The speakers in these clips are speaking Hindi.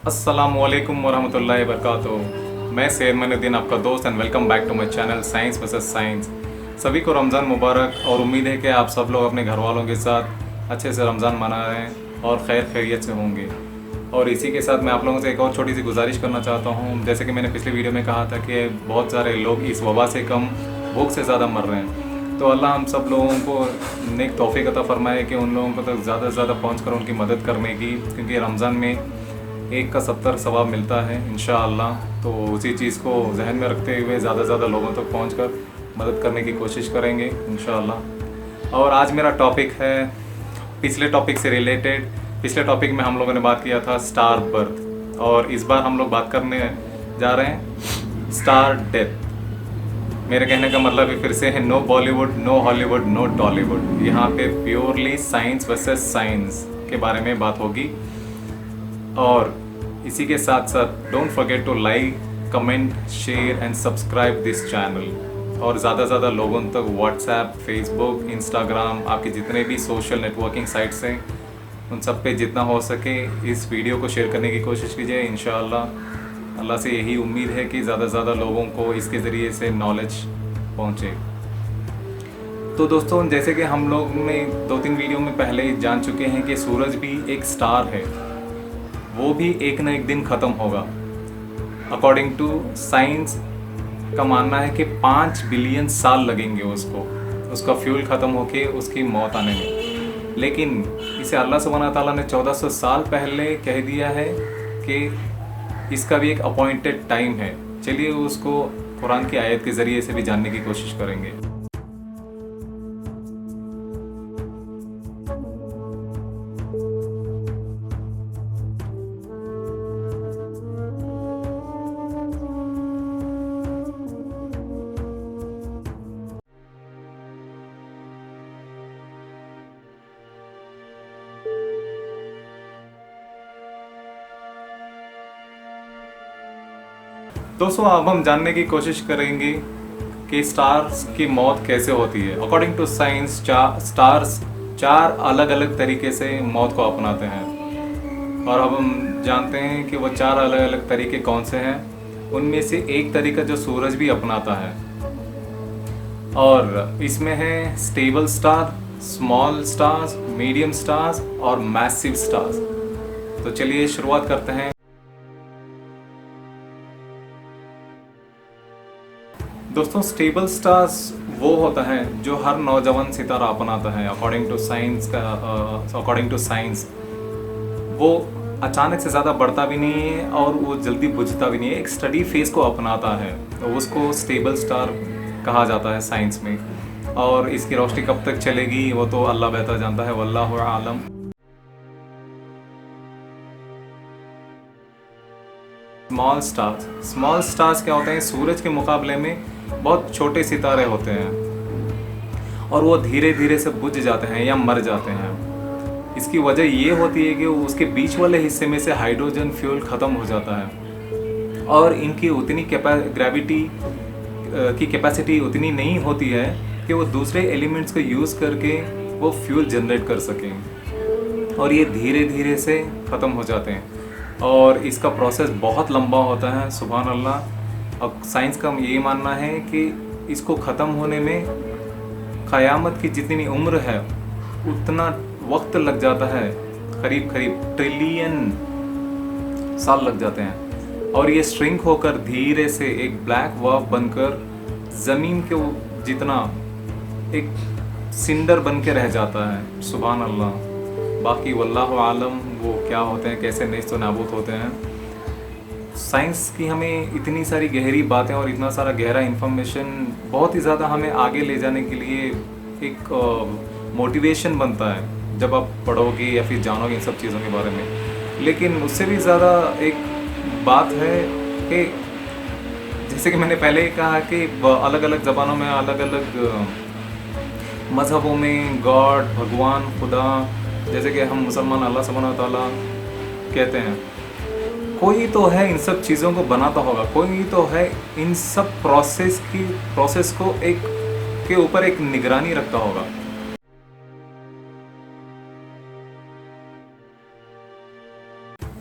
अस्सलामुअलैकुम वरहमतुल्लाहि वबरकातुहू। मैं सैयद मोइनुद्दीन आपका दोस्त and welcome back to my channel science versus science. सभी को रमज़ान मुबारक और उम्मीद है कि आप सब लोग अपने घर वालों के साथ अच्छे से रमज़ान मना रहे हैं और खैर खैरियत से होंगे। और इसी के साथ मैं आप लोगों से एक और छोटी सी गुजारिश करना चाहता हूँ। जैसे कि मैंने पिछले वीडियो में कहा था कि बहुत सारे लोग इस वबा से कम भूख से ज़्यादा मर रहे हैं, तो अल्लाह हम सब लोगों को नेक तौफीक अता फ़रमाए कि उन लोगों को तक ज़्यादा से ज़्यादा पहुँच कर उनकी मदद करने की, क्योंकि रमज़ान में एक का 70 सवाब मिलता है इंशाअल्लाह। तो उसी चीज़ को जहन में रखते हुए ज़्यादा से ज़्यादा लोगों तक पहुंचकर मदद करने की कोशिश करेंगे इंशाअल्लाह। और आज मेरा टॉपिक है पिछले टॉपिक से रिलेटेड। पिछले टॉपिक में हम लोगों ने बात किया था स्टार बर्थ, और इस बार हम लोग बात करने जा रहे हैं स्टार डेथ। मेरे कहने का मतलब है फिर से है, no Bollywood, no Hollywood, no Tollywood. यहाँ पे प्योरली साइंस वर्सेस साइंस के बारे में बात होगी। और इसी के साथ साथ don't forget to like, comment, share and subscribe this channel. और ज़्यादा से ज़्यादा लोगों तक व्हाट्सएप, फेसबुक, इंस्टाग्राम, आपके जितने भी सोशल नेटवर्किंग साइट्स हैं उन सब पे जितना हो सके इस वीडियो को शेयर करने की कोशिश कीजिए। इंशाअल्लाह अल्लाह से यही उम्मीद है कि ज़्यादा से ज़्यादा लोगों को इसके ज़रिए से नॉलेज पहुँचे। तो दोस्तों, जैसे कि हम लोग ने 2-3 वीडियो में पहले जान चुके हैं कि सूरज भी एक स्टार है, वो भी एक न एक दिन ख़त्म होगा। अकॉर्डिंग टू साइंस का मानना है कि 5 बिलियन साल लगेंगे उसका फ्यूल ख़त्म होके उसकी मौत आने में। लेकिन इसे अल्लाह सुब्हानहू व तआला ने 1400 साल पहले कह दिया है कि इसका भी एक अपॉइंटेड टाइम है। चलिए उसको कुरान की आयत के ज़रिए से भी जानने की कोशिश करेंगे। दोस्तों, अब हम जानने की कोशिश करेंगे कि स्टार्स की मौत कैसे होती है। अकॉर्डिंग टू साइंस स्टार्स 4 अलग अलग तरीके से मौत को अपनाते हैं, और अब हम जानते हैं कि वो 4 अलग अलग तरीके कौन से हैं। उनमें से एक तरीका जो सूरज भी अपनाता है, और इसमें है stable star, small stars, medium stars और मैसिव स्टार्स। तो चलिए शुरुआत करते हैं। दोस्तों, स्टेबल स्टार्स वो होता है जो हर नौजवान सितारा अपनाता है। अकॉर्डिंग टू साइंस वो अचानक से ज़्यादा बढ़ता भी नहीं है और वो जल्दी बुझता भी नहीं है, एक स्टडी फेज को अपनाता है, तो उसको स्टेबल स्टार कहा जाता है साइंस में। और इसकी रोशनी कब तक चलेगी वो तो अल्लाह बेहतर जानता है, वल्लाहु आलम। स्मॉल स्टार्स क्या होते हैं? सूरज के मुकाबले में बहुत छोटे सितारे होते हैं, और वो धीरे धीरे से बुझ जाते हैं या मर जाते हैं। इसकी वजह ये होती है कि उसके बीच वाले हिस्से में से हाइड्रोजन फ्यूल ख़त्म हो जाता है, और इनकी उतनी ग्रेविटी की कैपेसिटी उतनी नहीं होती है कि वो दूसरे एलिमेंट्स को यूज़ करके वो फ्यूल जनरेट कर सकें, और ये धीरे धीरे से ख़त्म हो जाते हैं। और इसका प्रोसेस बहुत लंबा होता है, सुभान अल्लाह। अब साइंस का ये मानना है कि इसको ख़त्म होने में क़यामत की जितनी उम्र है उतना वक्त लग जाता है, करीब ट्रिलियन साल लग जाते हैं। और ये श्रिंक होकर धीरे से एक ब्लैक वार्फ बनकर ज़मीन के जितना एक सिंडर बन के रह जाता है, सुभान अल्लाह। बाकी वल्लाहु आलम वो क्या होते हैं, कैसे नेस्त नाबूद होते हैं। साइंस की हमें इतनी सारी गहरी बातें और इतना सारा गहरा इन्फॉर्मेशन बहुत ही ज़्यादा हमें आगे ले जाने के लिए एक मोटिवेशन बनता है जब आप पढ़ोगे या फिर जानोगे इन सब चीज़ों के बारे में। लेकिन उससे भी ज़्यादा एक बात है कि जैसे कि मैंने पहले ही कहा कि अलग अलग ज़बानों में, अलग अलग मज़हबों में गॉड, भगवान, खुदा, जैसे कि हम मुसलमान अल्लाह सुब्हानहू व तआला कहते हैं, कोई तो है इन सब चीज़ों को बनाता होगा, कोई तो है इन सब प्रोसेस को के ऊपर एक निगरानी रखता होगा।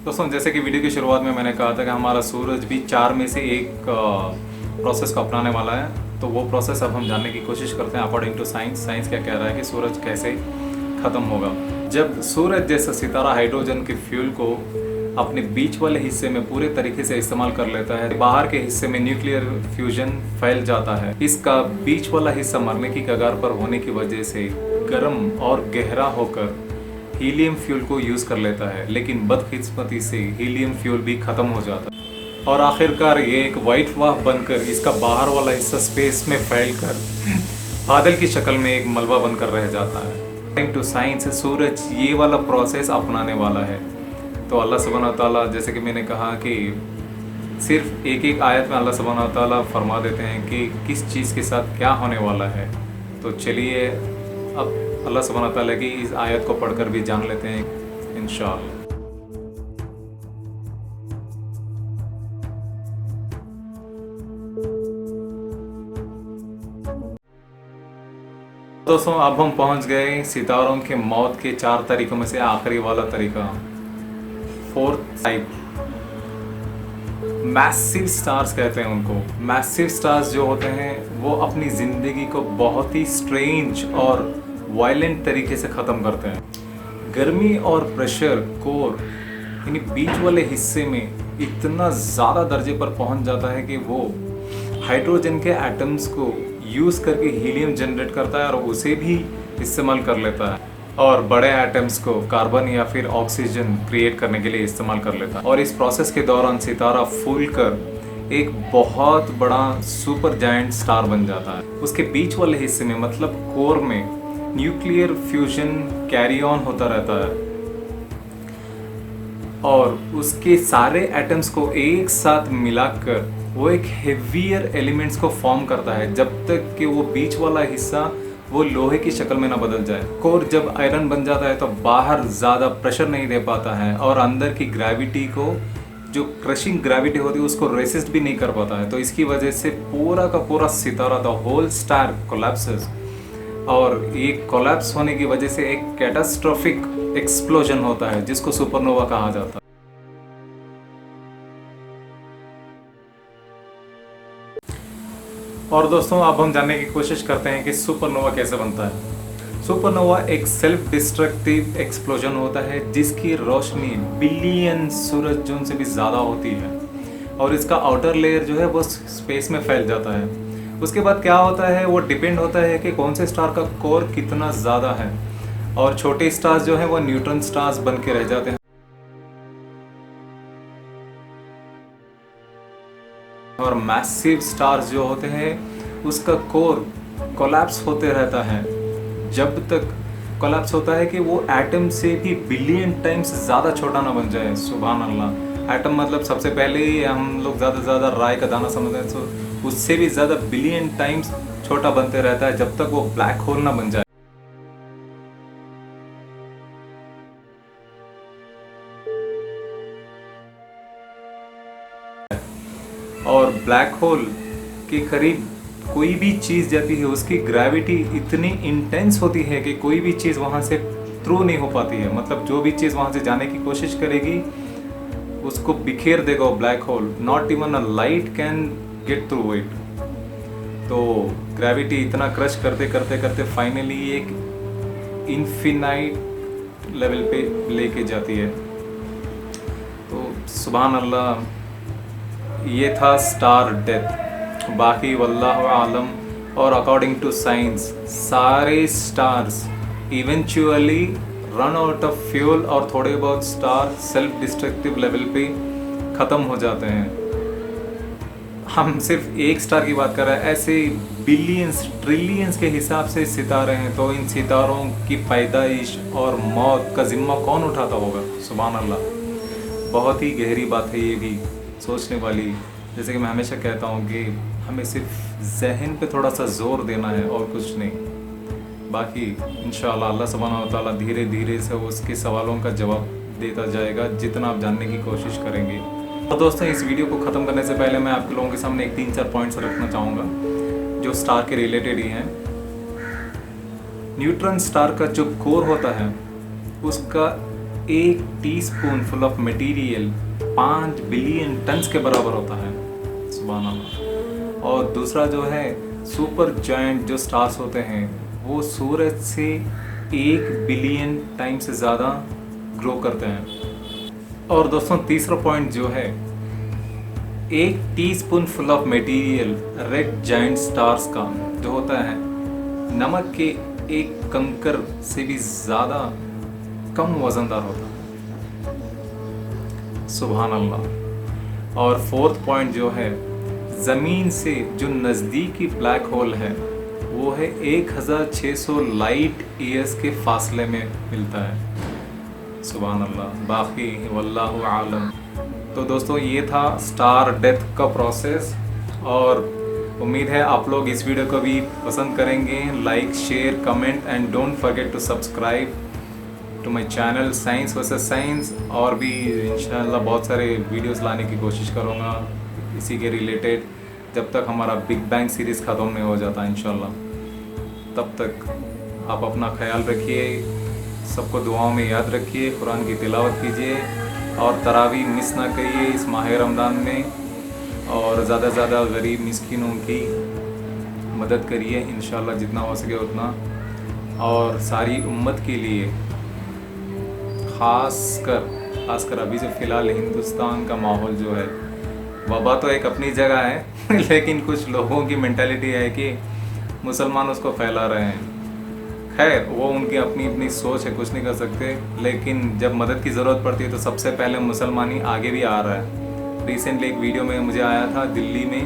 दोस्तों जैसे कि वीडियो की शुरुआत में मैंने कहा था कि हमारा सूरज भी 4 में से एक प्रोसेस को अपनाने वाला है। तो वो प्रोसेस अब हम जानने की कोशिश करते हैं अकॉर्डिंग टू साइंस। साइंस क्या कह रहा है कि सूरज कैसे ख़त्म होगा। जब सूरज जैसा सितारा हाइड्रोजन के फ्यूल को अपने बीच वाले हिस्से में पूरे तरीके से इस्तेमाल कर लेता है, बाहर के हिस्से में न्यूक्लियर फ्यूजन फैल जाता है। इसका बीच वाला हिस्सा मरने की कगार पर होने की वजह से गर्म और गहरा होकर हीलियम फ्यूल को यूज़ कर लेता है, लेकिन बदकिस्मती से हीलियम फ्यूल भी ख़त्म हो जाता है और आखिरकार ये एक वाइट वाफ बनकर इसका बाहर वाला हिस्सा स्पेस में फैलकर बादल की शक्ल में एक मलबा बनकर रह जाता है। अकॉर्डिंग टू साइंस सूरज ये वाला प्रोसेस अपनाने वाला है। तो अल्लाह सुब्हानहू व तआला, जैसे कि मैंने कहा कि सिर्फ एक एक आयत में अल्लाह सुब्हानहू व तआला फरमा देते हैं कि किस चीज़ के साथ क्या होने वाला है। तो चलिए अब अल्लाह सुब्हानहू व तआला की इस आयत को पढ़कर भी जान लेते हैं इंशाअल्लाह। दोस्तों अब हम पहुंच गए सितारों के मौत के 4 तरीकों में से आखिरी वाला तरीका, 4th टाइप। मैसिव स्टार्स कहते हैं उनको। मैसिव स्टार्स जो होते हैं वो अपनी ज़िंदगी को बहुत ही स्ट्रेंज और वायलेंट तरीके से ख़त्म करते हैं। गर्मी और प्रेशर कोर यानी बीच वाले हिस्से में इतना ज़्यादा दर्जे पर पहुंच जाता है कि वो हाइड्रोजन के एटम्स को यूज़ करके हीलियम जनरेट करता है और उसे भी इस्तेमाल कर लेता है और बड़े एटम्स को कार्बन या फिर ऑक्सीजन क्रिएट करने के लिए इस्तेमाल कर लेता है। और इस प्रोसेस के दौरान सितारा फूल कर एक बहुत बड़ा सुपर जायंट स्टार बन जाता है। उसके बीच वाले हिस्से में मतलब कोर में न्यूक्लियर फ्यूजन कैरी ऑन होता रहता है और उसके सारे एटम्स को एक साथ मिलाकर वो एक हेवियर एलिमेंट्स को फॉर्म करता है, जब तक कि वो बीच वाला हिस्सा वो लोहे की शक्ल में ना बदल जाए। कोर जब आयरन बन जाता है तो बाहर ज़्यादा प्रेशर नहीं दे पाता है और अंदर की ग्रेविटी को, जो क्रशिंग ग्रेविटी होती है, उसको रेसिस्ट भी नहीं कर पाता है। तो इसकी वजह से पूरा का पूरा सितारा, द होल स्टार कोलैप्सेस और ये कोलैप्स होने की वजह से एक कैटास्ट्रोफिक एक्सप्लोजन होता है जिसको सुपरनोवा कहा जाता है। और दोस्तों अब हम जानने की कोशिश करते हैं कि सुपरनोवा कैसे बनता है। सुपरनोवा एक सेल्फ डिस्ट्रक्टिव एक्सप्लोजन होता है जिसकी रोशनी बिलियन सूरज जोन से भी ज़्यादा होती है और इसका आउटर लेयर जो है वो स्पेस में फैल जाता है। उसके बाद क्या होता है वो डिपेंड होता है कि कौन से स्टार का कोर कितना ज़्यादा है और छोटे स्टार्स जो हैं वो न्यूट्रॉन स्टार्स बन के रह जाते हैं और मैसिव स्टार्स जो होते हैं उसका कोर कोलैप्स होते रहता है जब तक कोलैप्स होता है कि वो एटम से भी बिलियन टाइम्स ज़्यादा छोटा ना बन जाए। सुभान अल्लाह। एटम मतलब सबसे पहले ही हम लोग ज़्यादा से ज़्यादा राय का दाना समझते हैं, तो उससे भी ज़्यादा बिलियन टाइम्स छोटा बनते रहता है जब तक वो ब्लैक होल ना बन जाए। और ब्लैक होल के करीब कोई भी चीज़ जाती है उसकी ग्रेविटी इतनी इंटेंस होती है कि कोई भी चीज़ वहाँ से थ्रू नहीं हो पाती है। मतलब जो भी चीज़ वहाँ से जाने की कोशिश करेगी उसको बिखेर देगा वो black hole. Not even a light can get through it. तो ग्रेविटी इतना क्रश करते करते करते फाइनली एक इन्फिनाइट लेवल पे लेके जाती है। तो सुभान अल्लाह, ये था स्टार डेथ। बाकी वल्लाहु आलम। और अकॉर्डिंग टू साइंस सारे stars eventually run out of fuel और थोड़े बहुत स्टार सेल्फ डिस्ट्रक्टिव लेवल पे ख़त्म हो जाते हैं। हम सिर्फ एक स्टार की बात कर रहे हैं, ऐसे बिलियंस ट्रिलियंस के हिसाब से सितारे हैं। तो इन सितारों की पैदाइश और मौत का ज़िम्मा कौन उठाता होगा? सुभान अल्लाह। बहुत ही गहरी बात है ये भी, सोचने वाली। जैसे कि मैं हमेशा कहता हूँ कि हमें सिर्फ जहन पे थोड़ा सा जोर देना है और कुछ नहीं। बाकी इंशाअल्लाह अल्लाह सुब्हानहू व तआला धीरे धीरे से उसके सवालों का जवाब देता जाएगा जितना आप जानने की कोशिश करेंगे। तो दोस्तों इस वीडियो को ख़त्म करने से पहले मैं आपके लोगों के सामने एक 3-4 पॉइंट्स रखना चाहूँगा जो स्टार के रिलेटेड ही हैं। न्यूट्रॉन स्टार का जो कोर होता है उसका एक teaspoon full of material 5 billion turns के बराबर होता है। सुभान अल्लाह। और दूसरा जो है सुपर जायंट जो स्टार्स होते हैं वो सूरज से 1 बिलियन टाइम से ज़्यादा ग्रो करते हैं। और दोस्तों तीसरा पॉइंट जो है, एक teaspoon full of material red giant stars का जो होता है नमक के एक कंकर से भी ज़्यादा कम वजनदार होता है। सुभान अल्लाह। और फोर्थ पॉइंट जो है, ज़मीन से जो नज़दीकी ब्लैक होल है वो है 1600 लाइट ईयर्स के फासले में मिलता है। सुभान अल्लाह। बाकी वल्लाहु आलम। तो दोस्तों ये था स्टार डेथ का प्रोसेस, और उम्मीद है आप लोग इस वीडियो को भी पसंद करेंगे। Like, share, comment and don't forget to subscribe to my channel science versus science. और भी इंशाल्लाह बहुत सारे वीडियोस लाने की कोशिश करूँगा इसी के रिलेटेड, जब तक हमारा बिग बैंग सीरीज़ ख़त्म नहीं हो जाता इंशाल्लाह। तब तक आप अपना ख्याल रखिए, सबको दुआओं में याद रखिए, कुरान की तिलावत कीजिए और तरावी मिस ना करिए इस माह रमज़ान में, और ज़्यादा से ज़्यादा गरीब मिस्किनों की मदद करिए इंशाल्लाह जितना हो सके उतना। और सारी उम्मत के लिए खासकर अभी जो फ़िलहाल हिंदुस्तान का माहौल जो है, वबा तो एक अपनी जगह है लेकिन कुछ लोगों की मेंटालिटी है कि मुसलमान उसको फैला रहे हैं। खैर वो उनकी अपनी अपनी सोच है, कुछ नहीं कर सकते, लेकिन जब मदद की ज़रूरत पड़ती है तो सबसे पहले मुसलमान ही आगे भी आ रहा है। रिसेंटली एक वीडियो में मुझे आया था दिल्ली में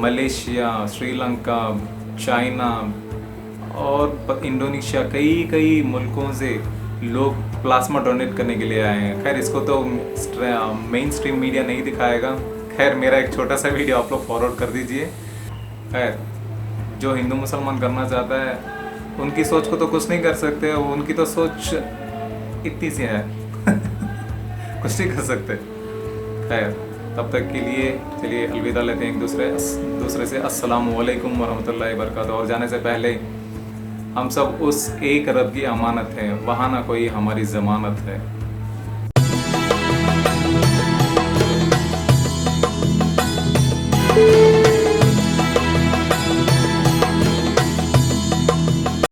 मलेशिया, श्रीलंका, चाइना और इंडोनेशिया कई मुल्कों से लोग प्लाज्मा डोनेट करने के लिए आए हैं। खैर इसको तो मेन स्ट्रीम मीडिया नहीं दिखाएगा। खैर मेरा एक छोटा सा वीडियो आप लोग फॉरवर्ड कर दीजिए। खैर जो हिंदू मुसलमान करना चाहता है उनकी सोच को तो कुछ नहीं कर सकते, उनकी तो सोच इतनी सी है कुछ नहीं कर सकते। खैर तब तक के लिए चलिए अलविदा लेते हैं एक दूसरे से। अस्सलामु अलैकुम वरहमतुल्लाहि वबरकातुहू। और जाने से पहले हम सब उस एक रब की अमानत है, वहाँ ना कोई हमारी ज़मानत है।